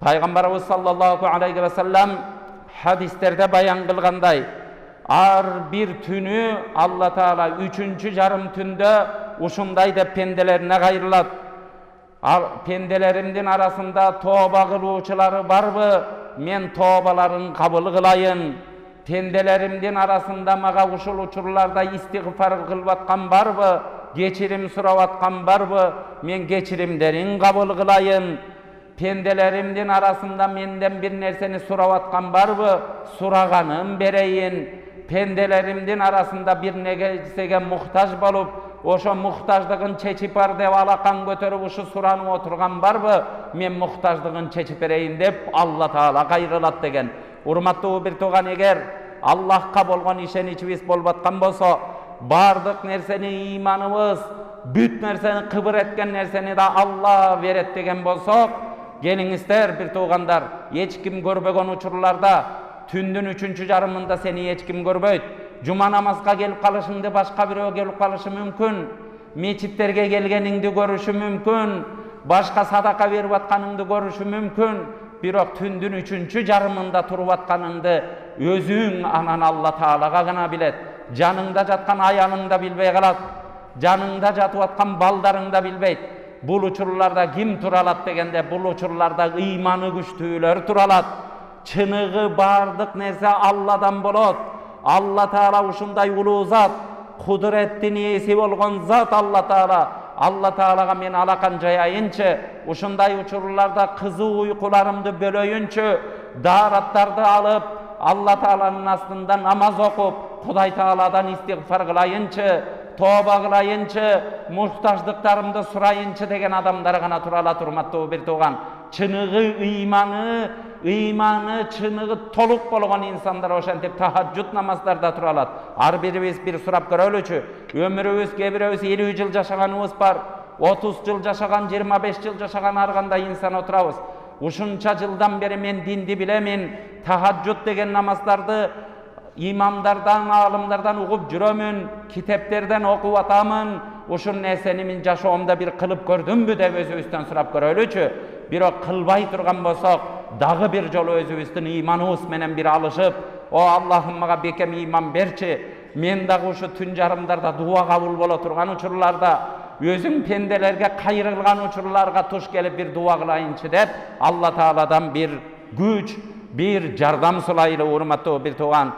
Пайғамбарыбыз саллаллаху алейхи ва саллям hadisтерде баян кылгандай, ар бир түнү Алла Таала 3-чү жарым түндө ушундай деп пенделерине кайрылат. Пенделеримдин арасында тооба кылуучулары барбы? Мен тообаларын кабыл кылайын. Пенделеримдин арасында мага ушул учурларда истигфар кылып аткан барбы? Кечирим сурап аткан барбы? Мен кечиримдерин кабыл кылайын. Пенделеримдин арасында менден бир нерсени сурап аткан барбы? Сураганын берейин. Пенделеримдин арасында бир нерсеге муктаж болуп, ошо муктаждыгын чечип бар деп алакан көтөрүп ушу суранып отурган барбы? Мен муктаждыгын чечип берейин деп Алла Таала кайрылат деген. Урматтуу бир тууган, эгер Аллахка болгон ишеничибиз болуп аткан болсо, бардык нерсени иманыбыз, бүт нерсени кыбыр эткен нерсени да Алла берет деген болсок, келиңиздер бир туугандар, эч ким көрбөгөн учурларда түндүн 3-чү жарымында сени эч ким көрбөйт. Жума намазга келип калышыңды башка бирөө келип калышы мүмкүн. Мечиттерге келгениңди көрүшү мүмкүн. Башка садака берип атканыңды көрүшү мүмкүн. Бирок түндүн 3-чү жарымында туруп атканыңды өзүң анан Алла Таалага гана билет. Жаныңда жаткан аялың да билбей калат. Жаныңда жатып аткан балдарың да билбейт. Бул учурларда ким туралат дегенде, бул учурларда ыйманы күчтүүлөр туралат. Чыныгы бардык нерсе Алладан болот. Алла Таала ушундай улуу зат, кудуреттин ээси болгон зат Алла Таала. Алла Таалага мен алакан жаяйынчы, ушундай учурларда кызуу уйкуларымды бөлөйүнчү, даараттарды алып, Алла Тааланын астында намаз окуп, Кудай Тааладан истигфар кылайынчы, тооба кылайынчы, муктаждыктарымды сурайынчы деген адамдар гана туралат. Урматтуу бир тууган, чыныгы ыйманы чыныгы толук болгон инсандар ошентип тахажжуд намаздарда туралат. Ар бирибиз бир сурап көрөлүчү. Өмүрүбүз, кээ бирөөбүз 50 жыл жашаганыбыз бар, 30 жыл жашаган, 25 жыл жашаган ар кандай инсан отурабыз. Ушунча жылдан бери мен динди билемин, тахажжуд деген намаздарды имамдардан, алымдардан угуп жүрөмүн, китептерден окуп атамын. Ушун нерсени мен жашоомдо бир кылып көрдүмбү деп өзүбүздөн сурап көрөлүчү. Бирок кылбай турган болсок, дагы бир жолу өзүбүздүн ыйманыбыз менен бир алышып, о Аллахым мага бекем ыйман берчи. Мен дагы ушу түн жарымдарда дуа кабыл боло турган учурларда, өзүң пенделерге кайрылган учурларга туш келип бир дуа кылайынчы деп Алла Тааладан бир күч, бир жардам сурайлы. Урматтуу бир тууган,